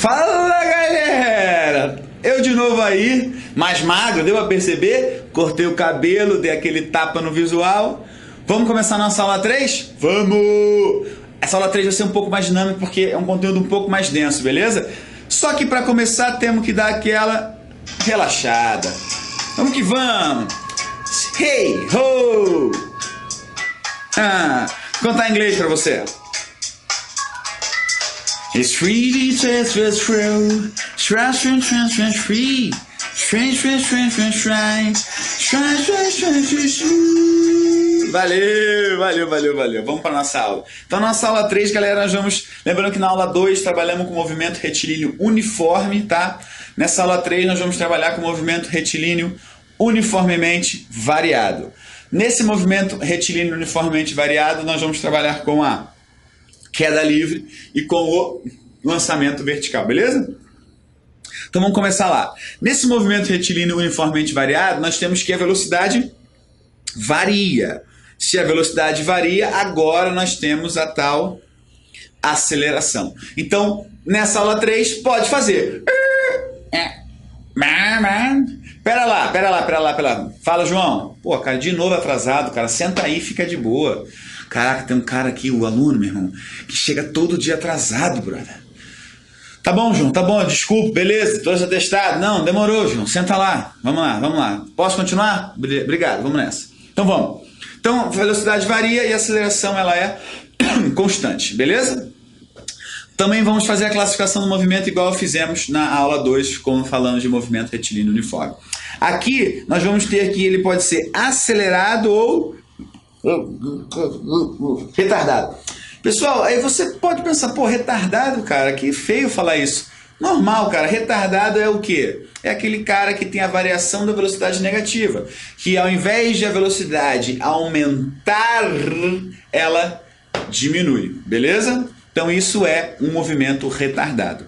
Fala galera, eu de novo aí, mais magro, deu pra perceber? Cortei o cabelo, dei aquele tapa no visual. Vamos começar a nossa aula 3? Vamos! Essa aula 3 vai ser um pouco mais dinâmica porque é um conteúdo um pouco mais denso, beleza? Só que para começar temos que dar aquela relaxada. Vamos que vamos! Hey, ho! Contar em inglês para você. It's free, transfer, through, free, Valeu. Vamos para nossa aula. Então, na nossa aula 3, galera, nós vamos... Lembrando que na aula 2 trabalhamos com movimento retilíneo uniforme, tá? Nessa aula 3 nós vamos trabalhar com movimento retilíneo uniformemente variado. Nesse movimento retilíneo uniformemente variado, nós vamos trabalhar com a queda livre e com o lançamento vertical, beleza? Então vamos começar lá. Nesse movimento retilíneo uniformemente variado, nós temos que a velocidade varia. Se a velocidade varia, agora nós temos a tal aceleração. Então, nessa aula 3, pode fazer. Pera lá. Fala, João. Pô, cara, de novo atrasado, cara. Senta aí, fica de boa. Caraca, tem um cara aqui, o aluno, meu irmão, que chega todo dia atrasado, brother. Tá bom, João, tá bom, desculpa, beleza, trouxe atestado. Não, demorou, João, senta lá. Vamos lá. Posso continuar? Obrigado, vamos nessa. Então vamos. Então, a velocidade varia e a aceleração, ela é constante, beleza? Também vamos fazer a classificação do movimento igual fizemos na aula 2, como falamos de movimento retilíneo uniforme. Aqui, nós vamos ter que ele pode ser acelerado ou retardado. Pessoal, aí você pode pensar, pô, retardado, cara, que feio falar isso. Normal, cara, retardado é o quê? É aquele cara que tem a variação da velocidade negativa, que ao invés de a velocidade aumentar, ela diminui, beleza? Então isso é um movimento retardado.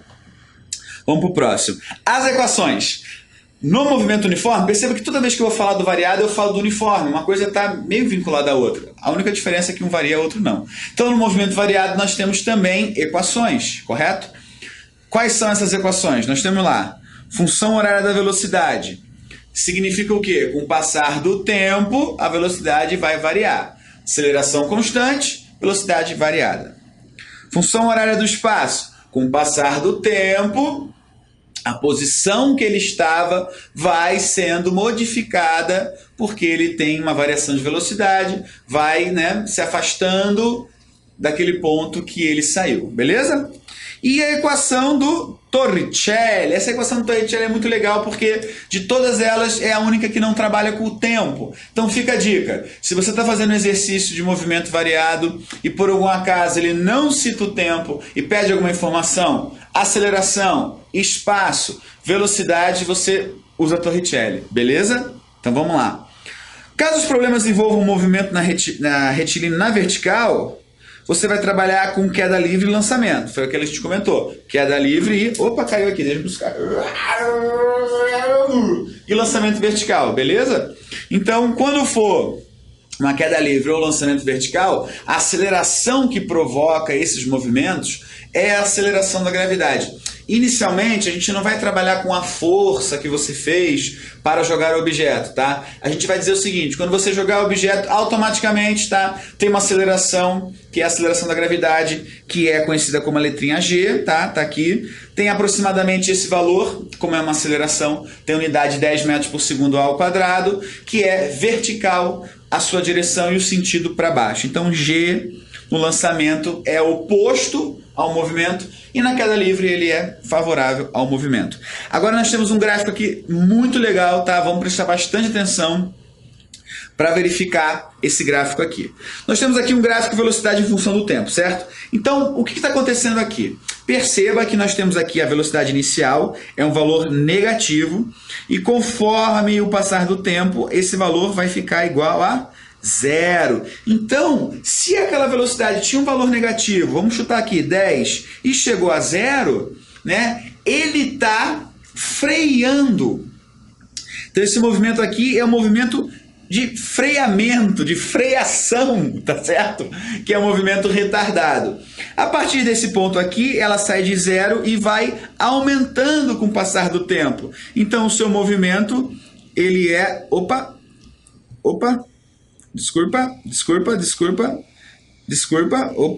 Vamos para o próximo. As equações. No movimento uniforme, perceba que toda vez que eu vou falar do variado, eu falo do uniforme. Uma coisa está meio vinculada à outra. A única diferença é que um varia, outro não. Então, no movimento variado, nós temos também equações, correto? Quais são essas equações? Nós temos lá, função horária da velocidade. Significa o quê? Com o passar do tempo, a velocidade vai variar. Aceleração constante, velocidade variada. Função horária do espaço. Com o passar do tempo, a posição que ele estava vai sendo modificada porque ele tem uma variação de velocidade, vai, se afastando daquele ponto que ele saiu, beleza? E a equação do Torricelli. Essa equação do Torricelli é muito legal porque de todas elas é a única que não trabalha com o tempo. Então fica a dica, se você está fazendo um exercício de movimento variado e por algum acaso ele não cita o tempo e pede alguma informação, aceleração, espaço, velocidade, você usa Torricelli, beleza? Então vamos lá. Caso os problemas envolvam movimento na retilíneo na vertical, você vai trabalhar com queda livre e lançamento. Foi o que a gente comentou. Queda livre e... Opa, caiu aqui, deixa eu buscar. E lançamento vertical, beleza? Então, quando for uma queda livre ou lançamento vertical, a aceleração que provoca esses movimentos é a aceleração da gravidade. Inicialmente, a gente não vai trabalhar com a força que você fez para jogar o objeto, tá? A gente vai dizer o seguinte, quando você jogar o objeto, automaticamente, tá? Tem uma aceleração, que é a aceleração da gravidade, que é conhecida como a letrinha G, tá? Tá aqui. Tem aproximadamente esse valor, como é uma aceleração, tem unidade 10 metros por segundo ao quadrado, que é vertical a sua direção e o sentido para baixo. Então, G no lançamento é oposto ao movimento e na queda livre ele é favorável ao movimento. Agora nós temos um gráfico aqui muito legal, tá? Vamos prestar bastante atenção para verificar esse gráfico aqui. Nós temos aqui um gráfico de velocidade em função do tempo, certo? Então, o que está acontecendo aqui? Perceba que nós temos aqui a velocidade inicial, é um valor negativo, e conforme o passar do tempo, esse valor vai ficar igual a zero. Então, se aquela velocidade tinha um valor negativo, vamos chutar aqui 10, e chegou a zero, ele está freando. Então, esse movimento aqui é um movimento de freamento, de freação, tá certo? Que é o movimento retardado. A partir desse ponto aqui, ela sai de zero e vai aumentando com o passar do tempo. Então, o seu movimento, ele é... Opa, desculpa,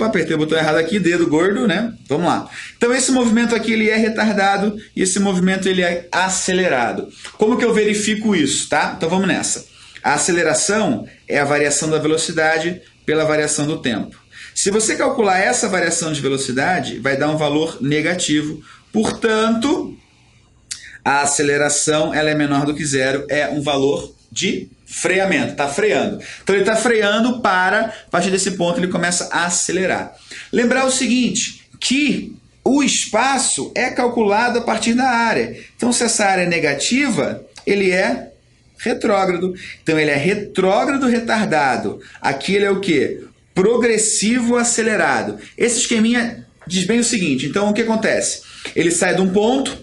apertei o botão errado aqui, dedo gordo, né? Vamos lá. Então, esse movimento aqui, ele é retardado e esse movimento, ele é acelerado. Como que eu verifico isso, tá? Então, vamos nessa. A aceleração é a variação da velocidade pela variação do tempo. Se você calcular essa variação de velocidade, vai dar um valor negativo. Portanto, a aceleração ela é menor do que zero, é um valor de freamento, está freando. Então ele está freando para, a partir desse ponto, ele começa a acelerar. Lembrar o seguinte, que o espaço é calculado a partir da área. Então, se essa área é negativa, ele é retrógrado. Então, ele é retrógrado retardado. Aqui ele é o quê? Progressivo acelerado. Esse esqueminha diz bem o seguinte, então o que acontece? Ele sai de um ponto,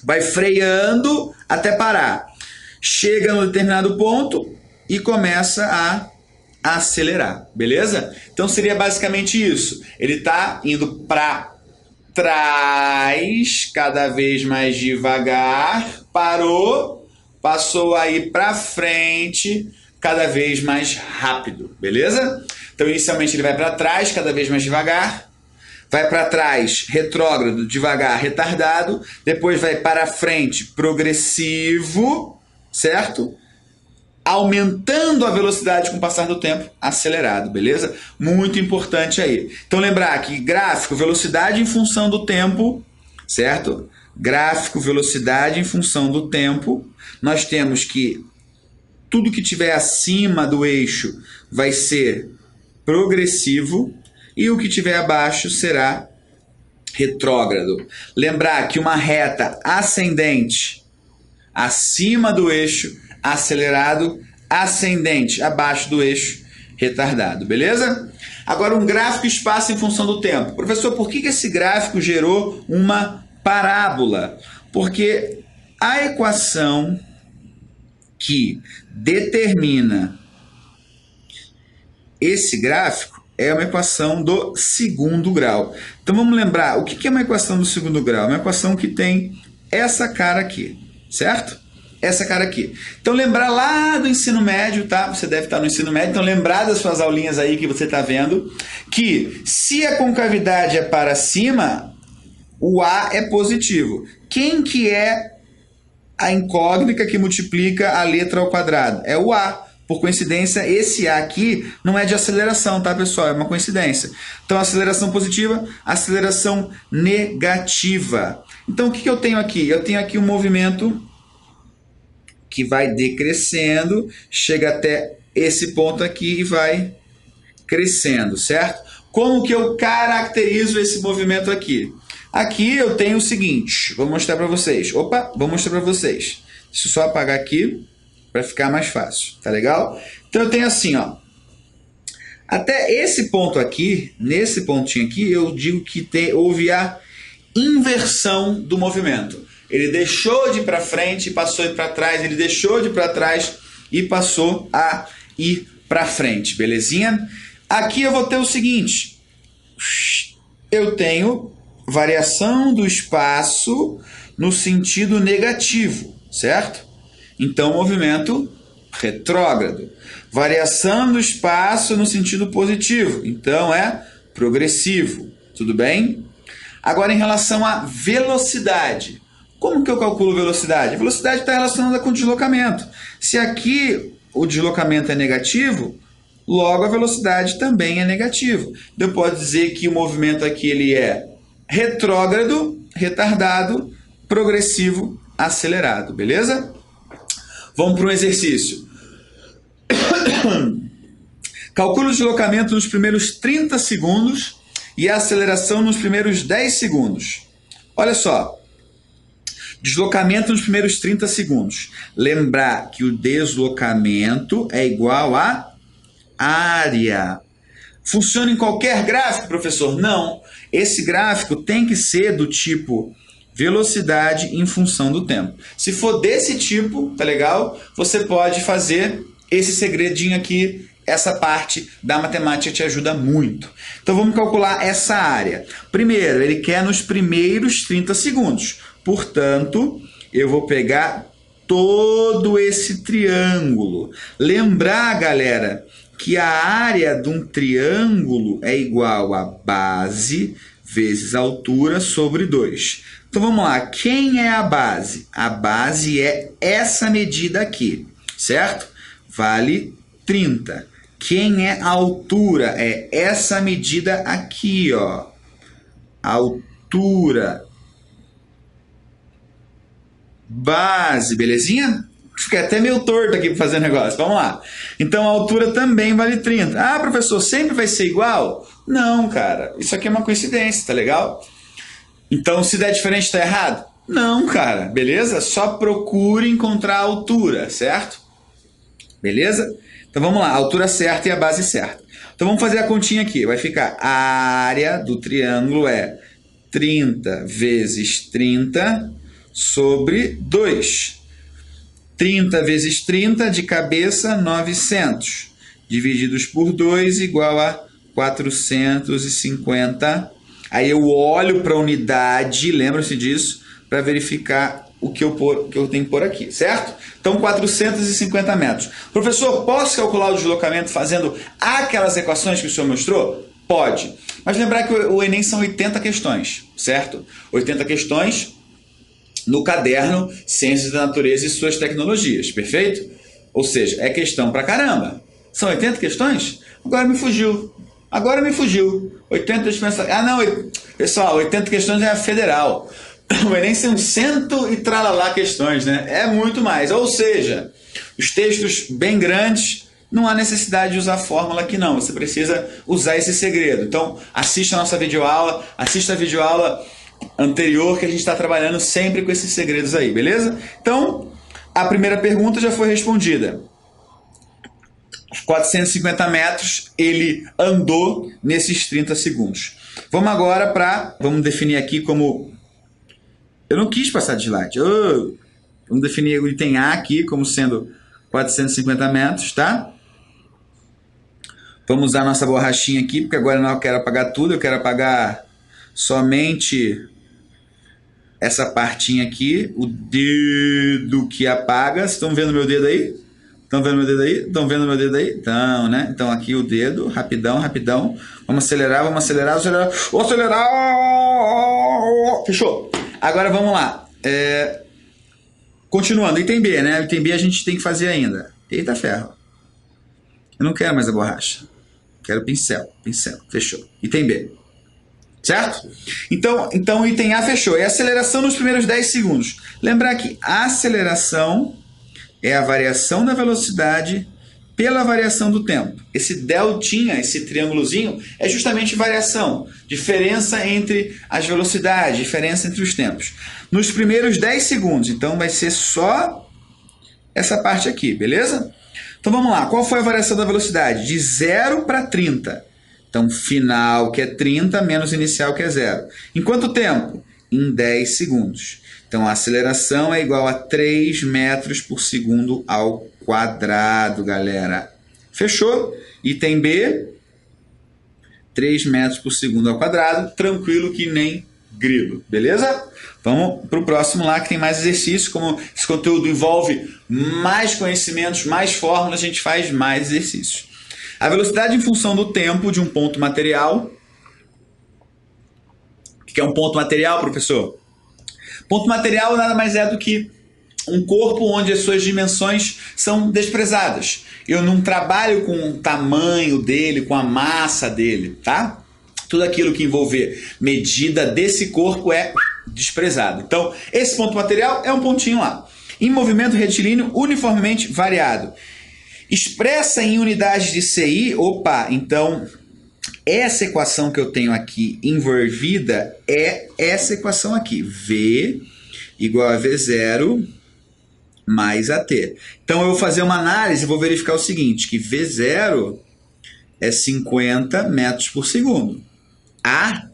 vai freando até parar. Chega num determinado ponto e começa a acelerar, beleza? Então seria basicamente isso. Ele está indo para trás, cada vez mais devagar, parou, passou a ir para frente, cada vez mais rápido, beleza? Então inicialmente ele vai para trás, cada vez mais devagar, vai para trás, retrógrado, devagar, retardado, depois vai para frente, progressivo, certo? Aumentando a velocidade com o passar do tempo, acelerado, beleza? Muito importante aí. Então lembrar que gráfico, velocidade em função do tempo, certo? Gráfico, velocidade em função do tempo. Nós temos que tudo que tiver acima do eixo vai ser progressivo e o que tiver abaixo será retrógrado. Lembrar que uma reta ascendente acima do eixo, acelerado, ascendente abaixo do eixo, retardado, beleza? Agora um gráfico espaço em função do tempo. Professor, por que esse gráfico gerou uma parábola? Porque a equação que determina esse gráfico é uma equação do segundo grau. Então vamos lembrar, o que é uma equação do segundo grau? É uma equação que tem essa cara aqui, certo? Essa cara aqui. Então lembrar lá do ensino médio, tá? Você deve estar no ensino médio, então lembrar das suas aulinhas aí que você está vendo, que se a concavidade é para cima, o A é positivo. Quem que é a incógnita que multiplica a letra ao quadrado? É o A. Por coincidência, esse A aqui não é de aceleração, tá, pessoal? É uma coincidência. Então, aceleração positiva, aceleração negativa. Então, o que eu tenho aqui? Eu tenho aqui um movimento que vai decrescendo, chega até esse ponto aqui e vai crescendo, certo? Como que eu caracterizo esse movimento aqui? Aqui eu tenho o seguinte, vou mostrar para vocês. Opa, vou mostrar para vocês. Deixa eu só apagar aqui para ficar mais fácil, tá legal? Então eu tenho assim, ó. Até esse ponto aqui, nesse pontinho aqui, eu digo que houve a inversão do movimento. Ele deixou de ir para frente e passou a ir para trás, ele deixou de ir para trás e passou a ir para frente, belezinha? Aqui eu vou ter o seguinte, eu tenho variação do espaço no sentido negativo, certo? Então, movimento retrógrado. Variação do espaço no sentido positivo. Então, é progressivo. Tudo bem? Agora, em relação à velocidade. Como que eu calculo velocidade? A velocidade está relacionada com o deslocamento. Se aqui o deslocamento é negativo, logo a velocidade também é negativa. Eu posso dizer que o movimento aqui ele é retrógrado, retardado, progressivo, acelerado. Beleza? Vamos para um exercício. Calcule o deslocamento nos primeiros 30 segundos e a aceleração nos primeiros 10 segundos. Olha só. Deslocamento nos primeiros 30 segundos. Lembrar que o deslocamento é igual a área. Funciona em qualquer gráfico, professor? Não. Esse gráfico tem que ser do tipo velocidade em função do tempo. Se for desse tipo, tá legal? Você pode fazer esse segredinho aqui, essa parte da matemática te ajuda muito. Então vamos calcular essa área. Primeiro, ele quer nos primeiros 30 segundos. Portanto, eu vou pegar todo esse triângulo. Lembrar, galera, que a área de um triângulo é igual a base vezes a altura sobre 2. Então vamos lá, quem é a base? A base é essa medida aqui, certo? Vale 30. Quem é a altura? É essa medida aqui, ó. Altura. Base, belezinha? Fiquei até meio torto aqui para fazer o negócio. Vamos lá. Então, a altura também vale 30. Ah, professor, sempre vai ser igual? Não, cara. Isso aqui é uma coincidência, tá legal? Então, se der diferente, está errado? Não, cara. Beleza? Só procure encontrar a altura, certo? Beleza? Então, vamos lá. A altura certa e a base certa. Então, vamos fazer a continha aqui. Vai ficar a área do triângulo é 30 vezes 30 sobre 2. 30 vezes 30, de cabeça, 900. Divididos por 2, igual a 450. Aí eu olho para a unidade, lembra-se disso, para verificar o que eu tenho que pôr aqui, certo? Então, 450 metros. Professor, posso calcular o deslocamento fazendo aquelas equações que o senhor mostrou? Pode. Mas lembrar que o Enem são 80 questões, certo? 80 questões no caderno Ciências da Natureza e Suas Tecnologias, perfeito? Ou seja, é questão pra caramba. São 80 questões? Agora me fugiu. 80 dispensas. Ah, não, pessoal, 80 questões é a federal. O Enem são 100 e tralalá questões, né? É muito mais. Ou seja, os textos bem grandes, não há necessidade de usar fórmula aqui não. Você precisa usar esse segredo. Então, assista a nossa videoaula, assista a videoaula anterior, que a gente está trabalhando sempre com esses segredos aí, beleza? Então, a primeira pergunta já foi respondida. Os 450 metros ele andou nesses 30 segundos. Vamos agora vamos definir aqui como... Eu não quis passar de slide. Vamos definir o item A aqui como sendo 450 metros, tá? Vamos usar a nossa borrachinha aqui, porque agora não quero apagar tudo, eu quero apagar somente essa partinha aqui, o dedo que apaga. Vocês estão vendo meu dedo aí? Estão vendo meu dedo aí? Estão vendo meu dedo aí? Então, né? Então aqui o dedo, rapidão. Vamos acelerar. Acelerar! Fechou. Agora vamos lá. Continuando, item B, né? Item B a gente tem que fazer ainda. Eita ferro. Eu não quero mais a borracha. Quero pincel. Fechou. Item B. Certo? Então o item A fechou. É a aceleração nos primeiros 10 segundos. Lembrar que a aceleração é a variação da velocidade pela variação do tempo. Esse deltinha, esse triângulozinho, é justamente variação. Diferença entre as velocidades, diferença entre os tempos. Nos primeiros 10 segundos. Então vai ser só essa parte aqui, beleza? Então vamos lá. Qual foi a variação da velocidade? De 0 para 30. Então, final, que é 30, menos inicial, que é 0. Em quanto tempo? Em 10 segundos. Então, a aceleração é igual a 3 metros por segundo ao quadrado, galera. Fechou? Item B, 3 metros por segundo ao quadrado. Tranquilo que nem grilo, beleza? Vamos para o próximo lá, que tem mais exercícios. Como esse conteúdo envolve mais conhecimentos, mais fórmulas, a gente faz mais exercícios. A velocidade em função do tempo de um ponto material. O que é um ponto material, professor? Ponto material nada mais é do que um corpo onde as suas dimensões são desprezadas. Eu não trabalho com o tamanho dele, com a massa dele, tá? Tudo aquilo que envolver medida desse corpo é desprezado. Então, esse ponto material é um pontinho lá. Em movimento retilíneo uniformemente variado. Expressa em unidades de CI, então essa equação que eu tenho aqui envolvida é essa equação aqui, V igual a V0 mais AT. Então eu vou fazer uma análise e vou verificar o seguinte, que V0 é 50 metros por segundo, A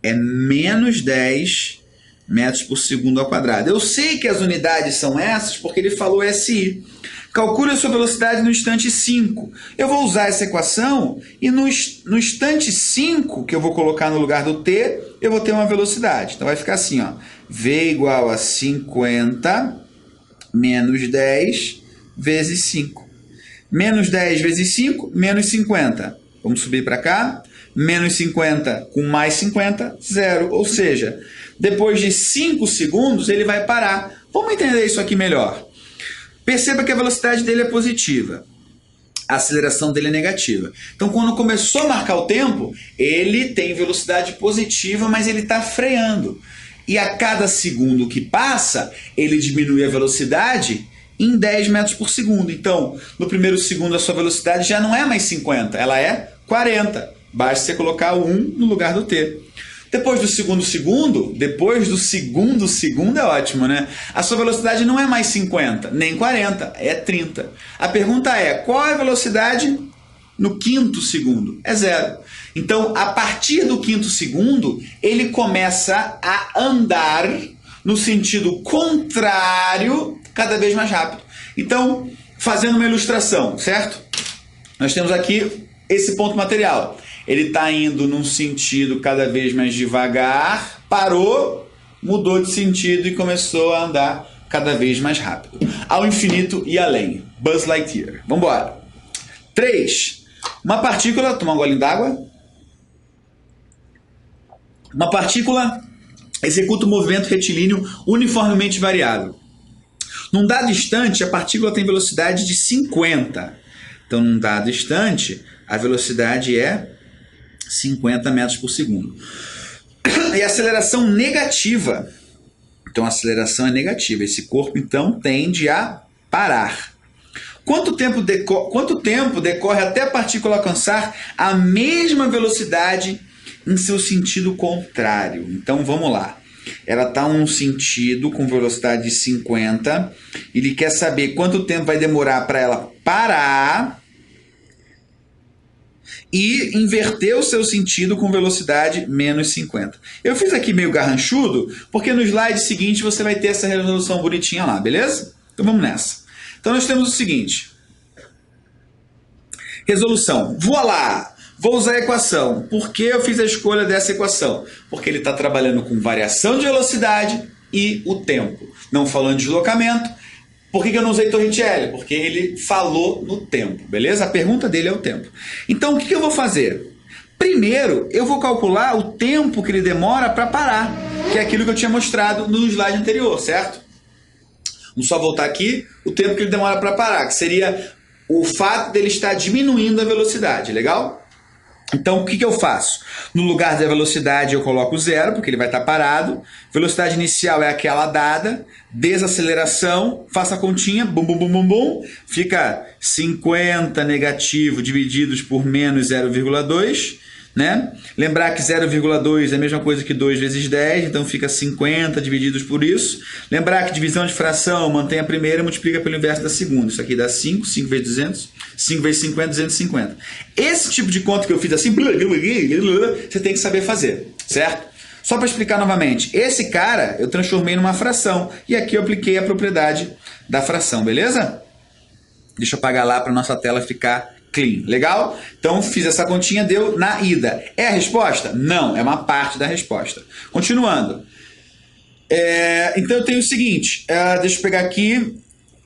é menos 10 metros por segundo ao quadrado. Eu sei que as unidades são essas porque ele falou SI. Calcule a sua velocidade no instante 5. Eu vou usar essa equação e no instante 5, que eu vou colocar no lugar do t, eu vou ter uma velocidade. Então vai ficar assim, ó, v igual a 50 menos 10 vezes 5. Menos 10 vezes 5, menos 50. Vamos subir para cá. Menos 50 com mais 50, 0. Ou seja, depois de 5 segundos ele vai parar. Vamos entender isso aqui melhor. Perceba que a velocidade dele é positiva. A aceleração dele é negativa. Então, quando começou a marcar o tempo, ele tem velocidade positiva, mas ele está freando. E a cada segundo que passa, ele diminui a velocidade em 10 metros por segundo. Então, no primeiro segundo, a sua velocidade já não é mais 50, ela é 40. Basta você colocar o 1 no lugar do t. Depois do segundo segundo é ótimo, né? A sua velocidade não é mais 50, nem 40, é 30. A pergunta é, qual é a velocidade no quinto segundo? É 0. Então, a partir do quinto segundo, ele começa a andar no sentido contrário, cada vez mais rápido. Então, fazendo uma ilustração, certo? Nós temos aqui esse ponto material. Ele está indo num sentido cada vez mais devagar, parou, mudou de sentido e começou a andar cada vez mais rápido. Ao infinito e além. Buzz Lightyear. Vamos embora. 3. Uma partícula, tomar um golinho d'água. Uma partícula executa um movimento retilíneo uniformemente variável. Num dado instante, a partícula tem velocidade de 50. Então, num dado instante, a velocidade é 50 metros por segundo. E a aceleração negativa. Então, a aceleração é negativa. Esse corpo, então, tende a parar. Quanto tempo decorre até a partícula alcançar a mesma velocidade em seu sentido contrário? Então, vamos lá. Ela está num sentido com velocidade de 50. Ele quer saber quanto tempo vai demorar para ela parar e inverter o seu sentido com velocidade menos 50. Eu fiz aqui meio garranchudo, porque no slide seguinte você vai ter essa resolução bonitinha lá, beleza? Então vamos nessa. Então nós temos o seguinte. Resolução. Voilá! Vou usar a equação. Por que eu fiz a escolha dessa equação? Porque ele está trabalhando com variação de velocidade e o tempo. Não falando de deslocamento. Por que eu não usei Torricelli? Porque ele falou no tempo, beleza? A pergunta dele é o tempo. Então, o que eu vou fazer? Primeiro, eu vou calcular o tempo que ele demora para parar, que é aquilo que eu tinha mostrado no slide anterior, certo? Vamos só voltar aqui, o tempo que ele demora para parar, que seria o fato dele estar diminuindo a velocidade, legal? Então, o que eu faço? No lugar da velocidade, eu coloco 0, porque ele vai estar parado. Velocidade inicial é aquela dada. Desaceleração, faça a continha, bum, bum, bum, bum, bum. Fica 50 negativo divididos por menos 0,2. Né? Lembrar que 0,2 é a mesma coisa que 2 vezes 10, então fica 50 divididos por isso. Lembrar que divisão de fração mantém a primeira e multiplica pelo inverso da segunda. Isso aqui dá 5, 5 vezes 200, 5 vezes 50, 250. Esse tipo de conta que eu fiz assim, você tem que saber fazer, certo? Só para explicar novamente, esse cara eu transformei numa fração e aqui eu apliquei a propriedade da fração, beleza? Deixa eu apagar lá para nossa tela ficar clean. Legal? Então, fiz essa continha, deu na ida. É a resposta? Não, é uma parte da resposta. Continuando. Então, eu tenho o seguinte. Deixa eu pegar aqui.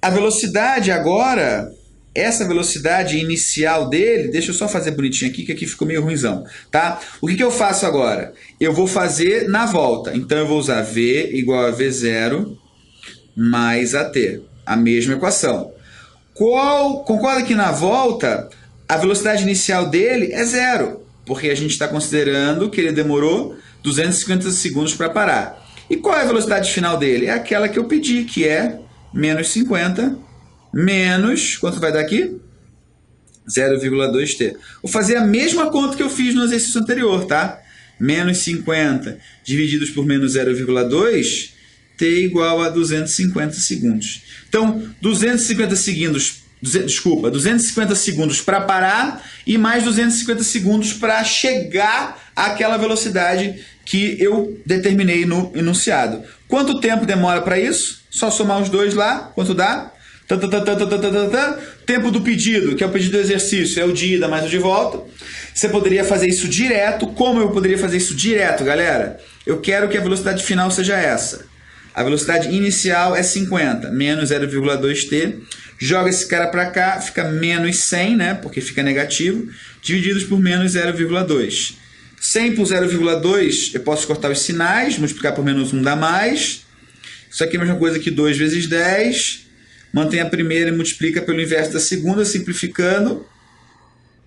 A velocidade agora, essa velocidade inicial dele, deixa eu só fazer bonitinho aqui, que aqui ficou meio ruinzão. Tá? O que eu faço agora? Eu vou fazer na volta. Então, eu vou usar V igual a V0 mais AT. A mesma equação. Concorda que na volta a velocidade inicial dele é 0, porque a gente está considerando que ele demorou 250 segundos para parar. E qual é a velocidade final dele? É aquela que eu pedi, que é menos 50, menos, quanto vai dar aqui? 0,2t. Vou fazer a mesma conta que eu fiz no exercício anterior, tá? Menos 50 divididos por menos 0,2, t igual a 250 segundos. Então, 250 segundos para parar e mais 250 segundos para chegar àquela velocidade que eu determinei no enunciado. Quanto tempo demora para isso? Só somar os dois lá, quanto dá? Tempo do pedido, que é o pedido do exercício, é o de ida mais o de volta. Você poderia fazer isso direto. Como eu poderia fazer isso direto, galera? Eu quero que a velocidade final seja essa. A velocidade inicial é 50, menos 0,2t. Joga esse cara para cá, fica menos 100, né? Porque fica negativo, divididos por menos 0,2. 100 por 0,2, eu posso cortar os sinais, multiplicar por menos 1 dá mais. Isso aqui é a mesma coisa que 2 vezes 10. Mantém a primeira e multiplica pelo inverso da segunda, simplificando.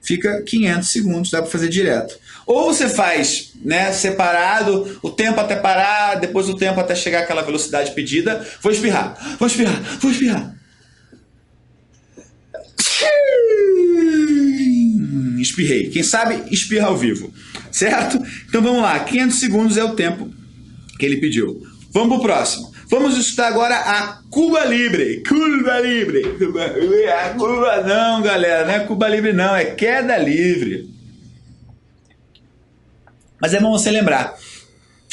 Fica 500 segundos, dá para fazer direto. Ou você faz, né, separado, o tempo até parar, depois o tempo até chegar àquela velocidade pedida. Vou espirrar. Espirrei. Quem sabe, espirra ao vivo. Certo? Então vamos lá. 500 segundos é o tempo que ele pediu. Vamos para o próximo. Vamos estudar agora a Cuba Libre. Cuba Libre. Cuba não, galera. Não é Cuba Libre, não. É queda livre. Mas é bom você lembrar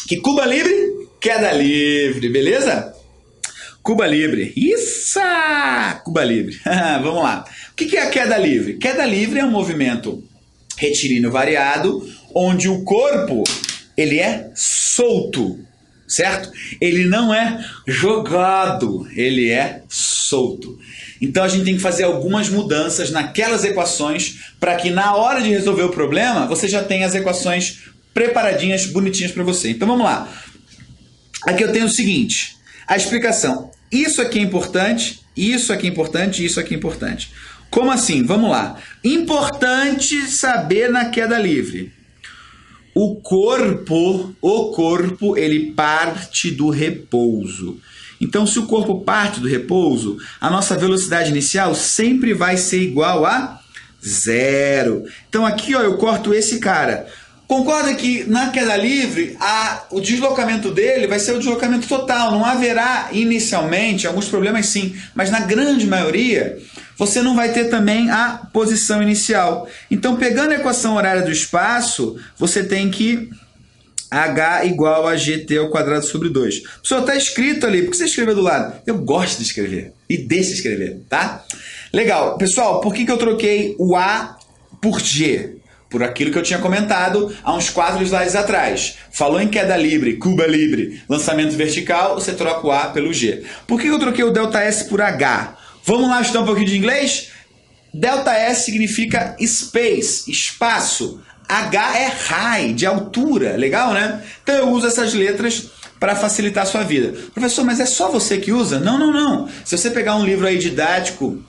que Cuba Libre, queda livre. Beleza? Cuba Libre. Isso! Cuba Libre. Vamos lá. O que é a queda livre? Queda livre é um movimento retilíneo variado, onde o corpo ele é solto. Certo? Ele não é jogado, ele é solto. Então a gente tem que fazer algumas mudanças naquelas equações para que na hora de resolver o problema você já tenha as equações preparadinhas, bonitinhas para você. Então vamos lá. Aqui eu tenho o seguinte, a explicação. Isso aqui é importante, isso aqui é importante, isso aqui é importante. Como assim? Vamos lá. Importante saber na queda livre. O corpo, ele parte do repouso. Então, se o corpo parte do repouso, a nossa velocidade inicial sempre vai ser igual a 0. Então, aqui ó, eu corto esse cara. Concorda que na queda livre, o deslocamento dele vai ser o deslocamento total. Não haverá inicialmente, alguns problemas sim, mas na grande maioria, você não vai ter também a posição inicial. Então, pegando a equação horária do espaço, você tem que h igual a gt ao quadrado sobre 2. Pessoal, está escrito ali. Por que você escreveu do lado? Eu gosto de escrever. E deixa escrever, tá? Legal. Pessoal, por que eu troquei o a por g? Por aquilo que eu tinha comentado há uns 4 slides atrás. Falou em queda livre, Cuba Libre, lançamento vertical, você troca o a pelo g. Por que eu troquei o ΔS por h? Vamos lá estudar um pouquinho de inglês? ΔS significa space, espaço. H é high, de altura. Legal, né? Então eu uso essas letras para facilitar a sua vida. Professor, mas é só você que usa? Não, não, não. Se você pegar um livro aí didático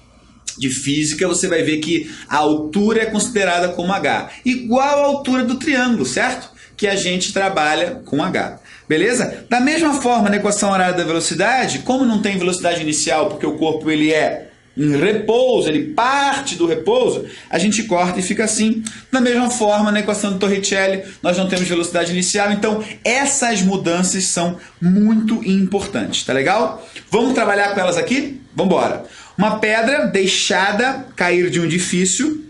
de física, você vai ver que a altura é considerada como H. Igual à altura do triângulo, certo? Que a gente trabalha com H. Beleza? Da mesma forma, na equação horária da velocidade, como não tem velocidade inicial, porque o corpo ele é em repouso, ele parte do repouso, a gente corta e fica assim. Da mesma forma, na equação de Torricelli, nós não temos velocidade inicial, então essas mudanças são muito importantes, tá legal? Vamos trabalhar com elas aqui? Vamos embora. Uma pedra deixada cair de um edifício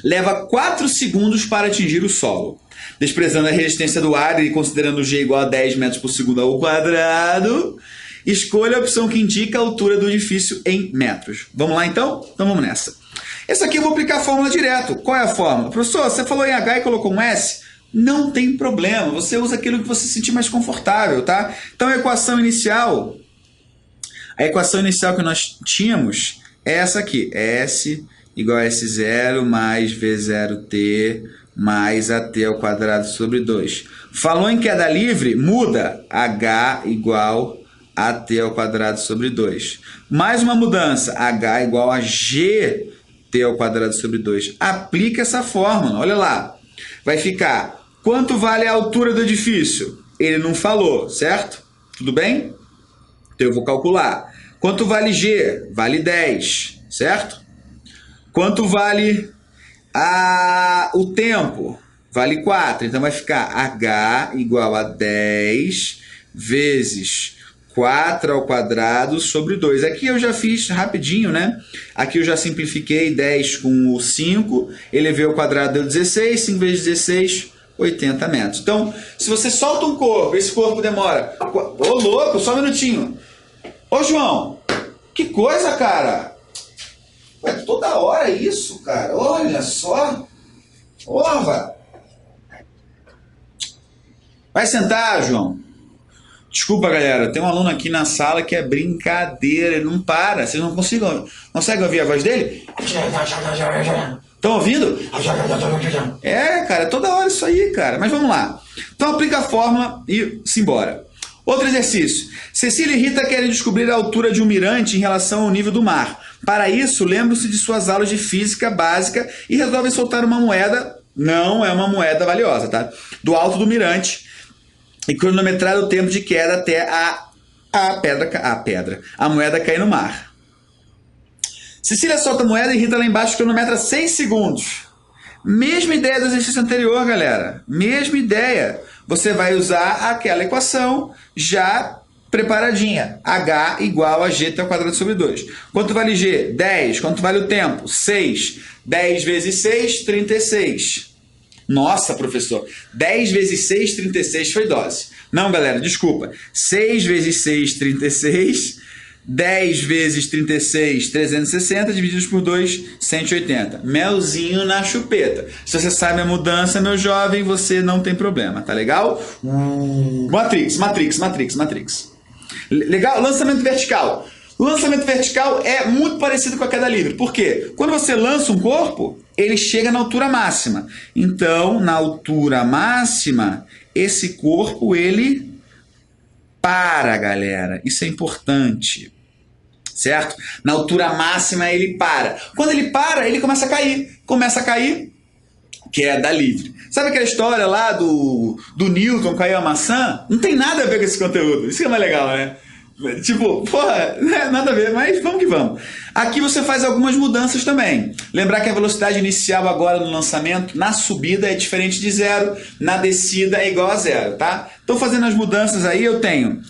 leva 4 segundos para atingir o solo. Desprezando a resistência do ar e considerando g igual a 10 metros por segundo ao quadrado, escolha a opção que indica a altura do edifício em metros. Vamos lá então? Então vamos nessa. Essa aqui eu vou aplicar a fórmula direto. Qual é a fórmula? Professor, você falou em H e colocou um S? Não tem problema. Você usa aquilo que você se sentir mais confortável, tá? Então a equação inicial que nós tínhamos é essa aqui. S igual a S0 mais V0t mais AT ao quadrado sobre 2. Falou em queda livre? Muda. H igual a AT ao quadrado sobre 2. Mais uma mudança. H igual a GT ao quadrado sobre 2. Aplica essa fórmula. Olha lá. Vai ficar. Quanto vale a altura do edifício? Ele não falou, certo? Tudo bem? Então eu vou calcular. Quanto vale G? Vale 10, certo? Quanto vale o tempo? Vale 4. Então vai ficar H igual a 10 vezes 4 ao quadrado sobre 2. Aqui eu já fiz rapidinho, né? Aqui eu já simplifiquei 10 com o 5. Elevei ao quadrado, deu 16. 5 vezes 16, 80 metros. Então, se você solta um corpo, esse corpo demora... Ô, louco, só um minutinho. Ô, João, o Que coisa, cara! Ué, toda hora isso, cara. Olha só. Ova! Vai sentar, João. Desculpa, galera. Tem um aluno aqui na sala que é brincadeira. Ele não para. Vocês não conseguem ouvir a voz dele? Estão ouvindo? É, cara. Toda hora isso aí, cara. Mas vamos lá. Então aplica a fórmula e simbora. Outro exercício. Cecília e Rita querem descobrir a altura de um mirante em relação ao nível do mar. Para isso, lembrem-se de suas aulas de física básica e resolvem soltar uma moeda, não é uma moeda valiosa, tá? Do alto do mirante e cronometrar o tempo de queda até a moeda cair no mar. Cecília solta a moeda e Rita lá embaixo cronometra 6 segundos. Mesma ideia do exercício anterior, galera. Mesma ideia. Você vai usar aquela equação já preparadinha. H igual a G ao quadrado sobre 2. Quanto vale G? 10. Quanto vale o tempo? 6. 10 vezes 6, 36. Nossa, professor. 10 vezes 6, 36 foi dose. Não, galera, desculpa. 6 vezes 6, 36. 10 vezes 36, 360, divididos por 2, 180. Melzinho na chupeta. Se você sabe a mudança, meu jovem, você não tem problema, tá legal? Matrix. Legal? Lançamento vertical. Lançamento vertical é muito parecido com a queda livre. Por quê? Quando você lança um corpo, ele chega na altura máxima. Então, na altura máxima, esse corpo, ele para, galera. Isso é importante. Certo? Na altura máxima ele para. Quando ele para, ele começa a cair. Começa a cair, queda livre. Sabe aquela história lá do Newton caiu a maçã? Não tem nada a ver com esse conteúdo. Isso que é mais legal, né? Tipo, porra, nada a ver, mas vamos que vamos. Aqui você faz algumas mudanças também. Lembrar que a velocidade inicial agora no lançamento, na subida é diferente de 0, na descida é igual a 0, tá? Então fazendo as mudanças aí eu tenho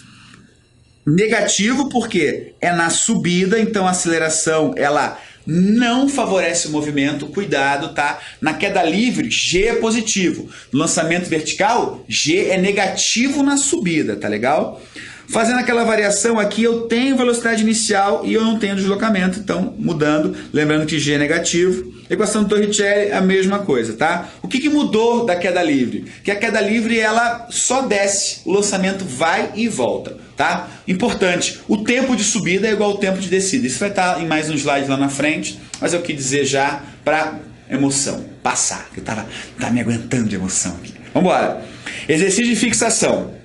negativo porque é na subida, então a aceleração ela não favorece o movimento, cuidado, tá? Na queda livre, G é positivo. No lançamento vertical, G é negativo na subida, tá legal? Fazendo aquela variação aqui, eu tenho velocidade inicial e eu não tenho deslocamento, então mudando, lembrando que G é negativo. Equação de Torricelli, a mesma coisa, tá? O que mudou da queda livre? Que a queda livre, ela só desce, o lançamento vai e volta, tá? Importante, o tempo de subida é igual ao tempo de descida. Isso vai estar em mais um slide lá na frente, mas eu quis dizer já para emoção, passar, que eu tava me aguentando de emoção aqui. Vamos embora. Exercício de fixação.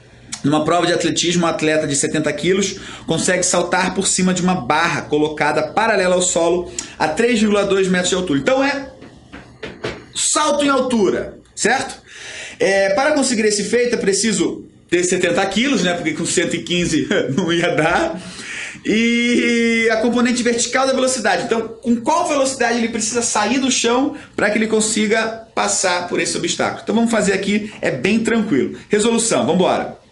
Numa prova de atletismo, um atleta de 70 quilos consegue saltar por cima de uma barra colocada paralela ao solo a 3,2 metros de altura. Então é salto em altura, certo? Para conseguir esse feito é preciso ter 70 quilos, né? Porque com 115 não ia dar. E a componente vertical da velocidade. Então, com qual velocidade ele precisa sair do chão para que ele consiga passar por esse obstáculo? Então vamos fazer aqui, é bem tranquilo. Resolução, vamos embora.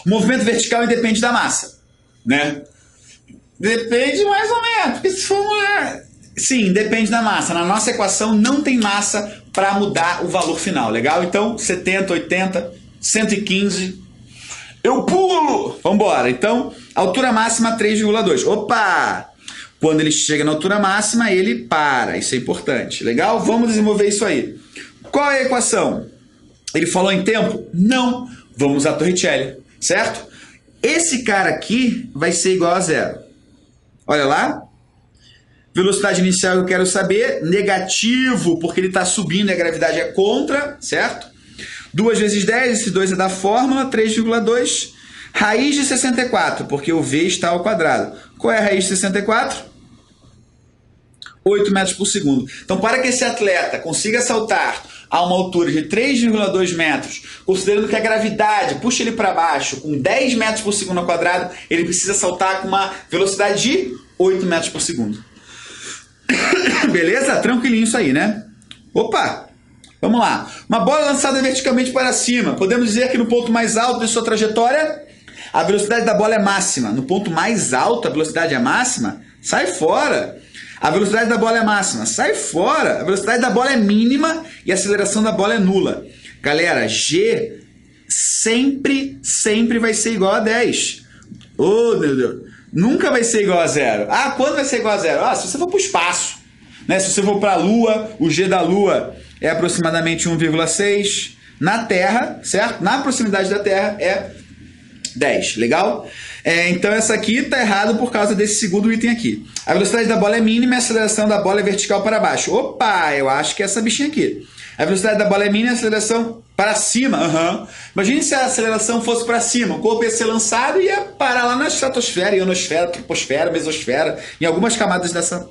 O movimento vertical independe da massa, né? Depende mais ou menos, porque se for mulher... Sim, depende da massa. Na nossa equação não tem massa para mudar o valor final, legal? Então, 70, 80, 115, eu pulo! Vamos embora. Então, altura máxima 3,2. Opa! Quando ele chega na altura máxima, ele para. Isso é importante, legal? Vamos desenvolver isso aí. Qual é a equação? Ele falou em tempo? Não. Vamos usar Torricelli. Certo? Esse cara aqui vai ser igual a 0. Olha lá. Velocidade inicial que eu quero saber. Negativo, porque ele está subindo e a gravidade é contra. Certo? 2 vezes 10, esse 2 é da fórmula. 3,2. Raiz de 64, porque o V está ao quadrado. Qual é a raiz de 64? 8 metros por segundo. Então, para que esse atleta consiga saltar a uma altura de 3,2 metros, considerando que a gravidade puxa ele para baixo com 10 metros por segundo ao quadrado, ele precisa saltar com uma velocidade de 8 metros por segundo. Beleza? Tranquilinho isso aí, né? Opa! Vamos lá. Uma bola lançada verticalmente para cima. Podemos dizer que no ponto mais alto de sua trajetória, a velocidade da bola é máxima. No ponto mais alto, a velocidade é máxima? Sai fora! A velocidade da bola é máxima. Sai fora. A velocidade da bola é mínima e a aceleração da bola é nula. Galera, G sempre vai ser igual a 10. Oh, meu Deus. Nunca vai ser igual a zero. Ah, quando vai ser igual a zero? Ah, se você for para o espaço. Né? Se você for para a Lua, o G da Lua é aproximadamente 1,6. Na Terra, certo? Na proximidade da Terra é 10. Legal? Então essa aqui está errado por causa desse segundo item aqui. A velocidade da bola é mínima e a aceleração da bola é vertical para baixo. Opa, eu acho que é essa bichinha aqui. A velocidade da bola é mínima e a aceleração para cima. Imagine se a aceleração fosse para cima. O corpo ia ser lançado e ia parar lá na estratosfera, ionosfera, troposfera, mesosfera, em algumas camadas dessa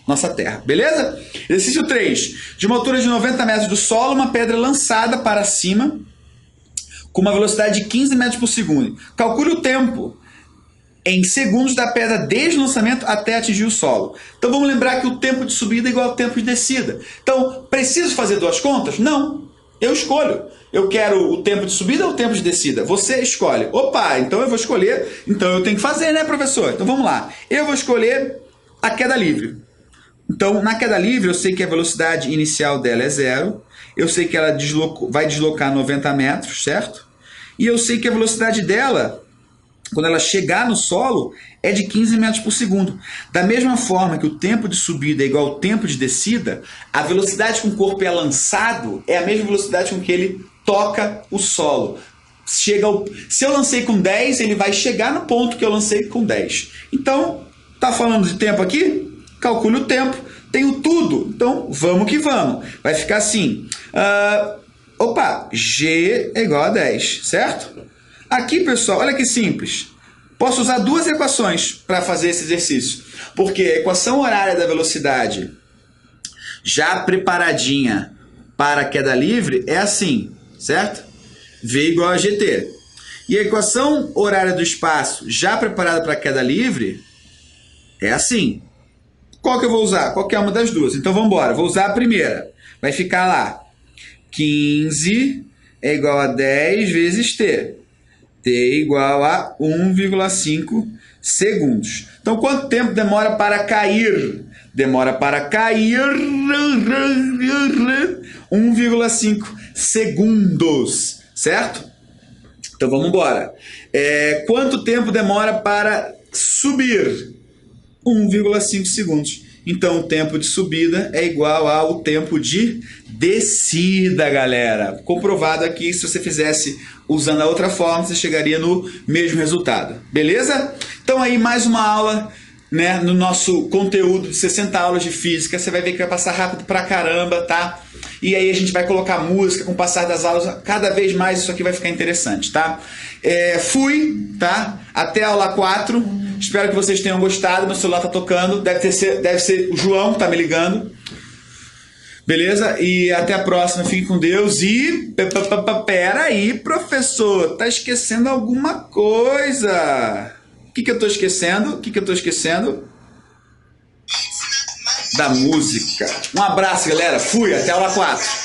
nossa Terra. Beleza? Exercício 3. De uma altura de 90 metros do solo, uma pedra lançada para cima com uma velocidade de 15 metros por segundo. Calcule o tempo em segundos da pedra desde o lançamento até atingir o solo. Então vamos lembrar que o tempo de subida é igual ao tempo de descida. Então, preciso fazer duas contas? Não. Eu escolho. Eu quero o tempo de subida ou o tempo de descida? Você escolhe. Opa, então eu vou escolher. Então eu tenho que fazer, né, professor? Então vamos lá. Eu vou escolher a queda livre. Então, na queda livre, eu sei que a velocidade inicial dela é 0. Eu sei que ela vai deslocar 90 metros, certo? E eu sei que a velocidade dela, quando ela chegar no solo, é de 15 metros por segundo. Da mesma forma que o tempo de subida é igual ao tempo de descida, a velocidade com que o corpo é lançado é a mesma velocidade com que ele toca o solo. Se eu lancei com 10, ele vai chegar no ponto que eu lancei com 10. Então, tá falando de tempo aqui? Calcule o tempo. Tenho tudo. Então, vamos que vamos. Vai ficar assim. G é igual a 10, certo? Aqui, pessoal, olha que simples. Posso usar duas equações para fazer esse exercício. Porque a equação horária da velocidade, já preparadinha para a queda livre, é assim, certo? V igual a GT. E a equação horária do espaço, já preparada para a queda livre, é assim. Qual que eu vou usar? Qualquer uma das duas. Então, vamos embora. Vou usar a primeira. Vai ficar lá. 15 é igual a 10 vezes T. T igual a 1,5 segundos. Então, quanto tempo demora para cair? Demora para cair 1,5 segundos. Certo? Então, vamos embora. Quanto tempo demora para subir? 1,5 segundos. Então, o tempo de subida é igual ao tempo de descida, galera. Comprovado aqui, se você fizesse usando a outra forma, você chegaria no mesmo resultado. Beleza? Então, aí, mais uma aula, né, no nosso conteúdo de 60 aulas de física. Você vai ver que vai passar rápido pra caramba, tá? E aí a gente vai colocar música com o passar das aulas. Cada vez mais isso aqui vai ficar interessante, tá? Fui, tá? Até a aula 4. Espero que vocês tenham gostado. Meu celular tá tocando. Deve ser o João que tá me ligando. Beleza? E até a próxima. Fique com Deus. E... Pera aí, professor. Tá esquecendo alguma coisa. O que eu tô esquecendo? Da música. Um abraço, galera. Fui. Até a aula 4.